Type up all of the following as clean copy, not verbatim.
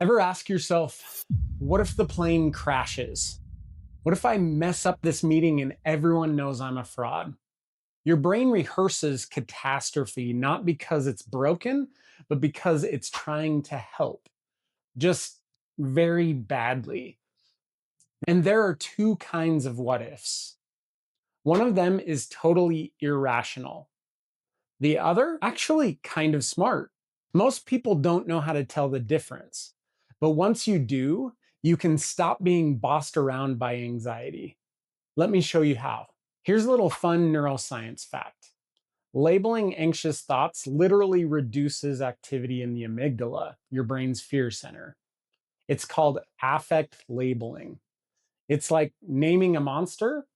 Ever ask yourself, what if the plane crashes? What if I mess up this meeting and everyone knows I'm a fraud? Your brain rehearses catastrophe not because it's broken, but because it's trying to help, just very badly. And there are two kinds of what ifs. One of them is totally irrational. The other, actually kind of smart. Most people don't know how to tell the difference. But once you do, you can stop being bossed around by anxiety. Let me show you how. Here's a little fun neuroscience fact. Labeling anxious thoughts literally reduces activity in the amygdala, your brain's fear center. It's called affect labeling. It's like naming a monster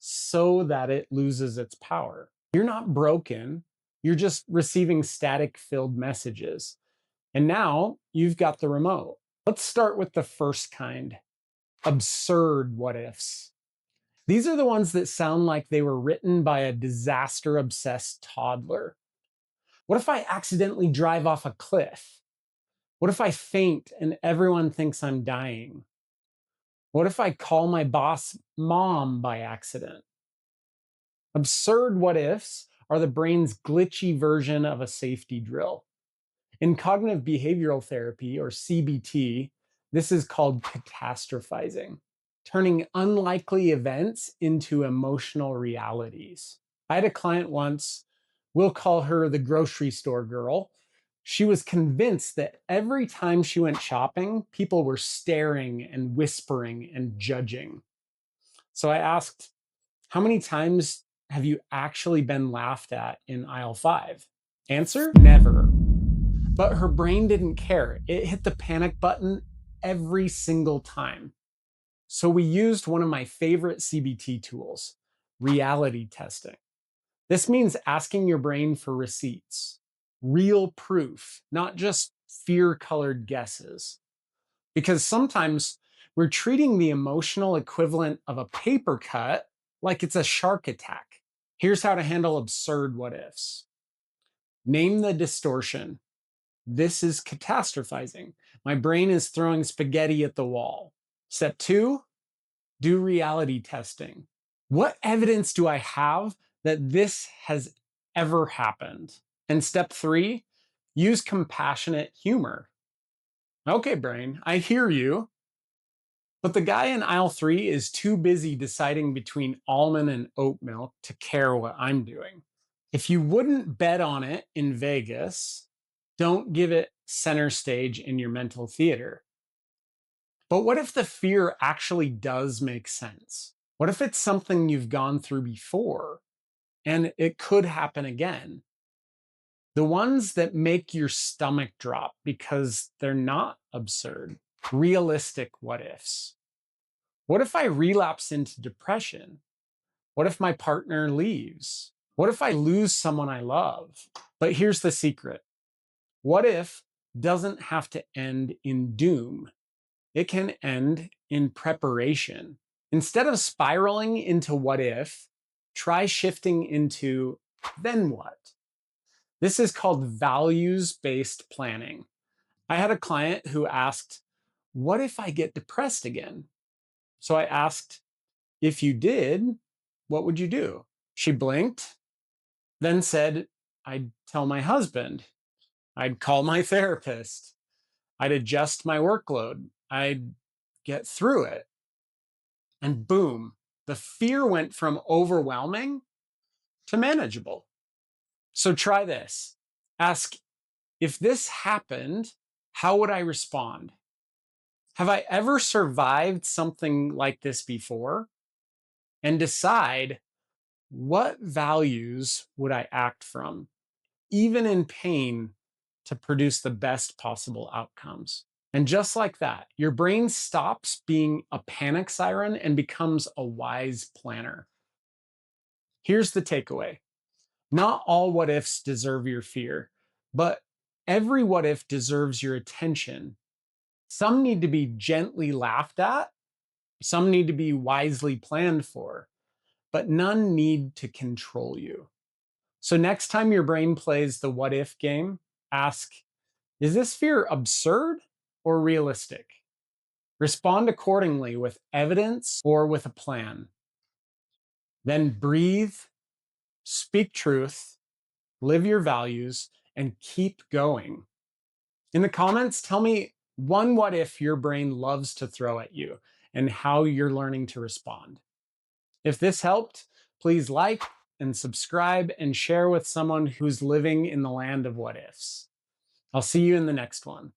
so that it loses its power. You're not broken. You're just receiving static filled messages. And now you've got the remote. Let's start with the first kind, absurd what ifs. These are the ones that sound like they were written by a disaster obsessed toddler. What if I accidentally drive off a cliff? What if I faint and everyone thinks I'm dying? What if I call my boss mom by accident? Absurd what ifs are the brain's glitchy version of a safety drill. In cognitive behavioral therapy, or CBT, this is called catastrophizing, turning unlikely events into emotional realities. I had a client once, we'll call her the grocery store girl. She was convinced that every time she went shopping, people were staring and whispering and judging. So I asked, how many times have you actually been laughed at in aisle 5? Answer, never. But her brain didn't care. It hit the panic button every single time. So we used one of my favorite CBT tools, reality testing. This means asking your brain for receipts, real proof, not just fear-colored guesses. Because sometimes we're treating the emotional equivalent of a paper cut like it's a shark attack. Here's how to handle absurd what ifs. Name the distortion. This is catastrophizing. My brain is throwing spaghetti at the wall. Step 2, do reality testing. What evidence do I have that this has ever happened? And step 3, use compassionate humor. Okay, brain, I hear you. But the guy in aisle 3 is too busy deciding between almond and oat milk to care what I'm doing. If you wouldn't bet on it in Vegas, don't give it center stage in your mental theater. But what if the fear actually does make sense? What if it's something you've gone through before and it could happen again? The ones that make your stomach drop because they're not absurd, realistic what ifs. What if I relapse into depression? What if my partner leaves? What if I lose someone I love? But here's the secret. What if doesn't have to end in doom. It can end in preparation. Instead of spiraling into what if, try shifting into then what? This is called values-based planning. I had a client who asked, what if I get depressed again? So I asked, if you did, what would you do? She blinked, then said, I'd tell my husband. I'd call my therapist. I'd adjust my workload. I'd get through it. And boom, the fear went from overwhelming to manageable. So try this. Ask, if this happened, how would I respond? Have I ever survived something like this before? And decide, what values would I act from, even in pain, to produce the best possible outcomes? And just like that, your brain stops being a panic siren and becomes a wise planner. Here's the takeaway. Not all what ifs deserve your fear, but every what if deserves your attention. Some need to be gently laughed at, some need to be wisely planned for, but none need to control you. So next time your brain plays the what if game, ask, is this fear absurd or realistic? Respond accordingly with evidence or with a plan. Then breathe, speak truth, live your values, and keep going. In the comments, tell me one what if your brain loves to throw at you and how you're learning to respond. If this helped, please like and subscribe and share with someone who's living in the land of what ifs. I'll see you in the next one.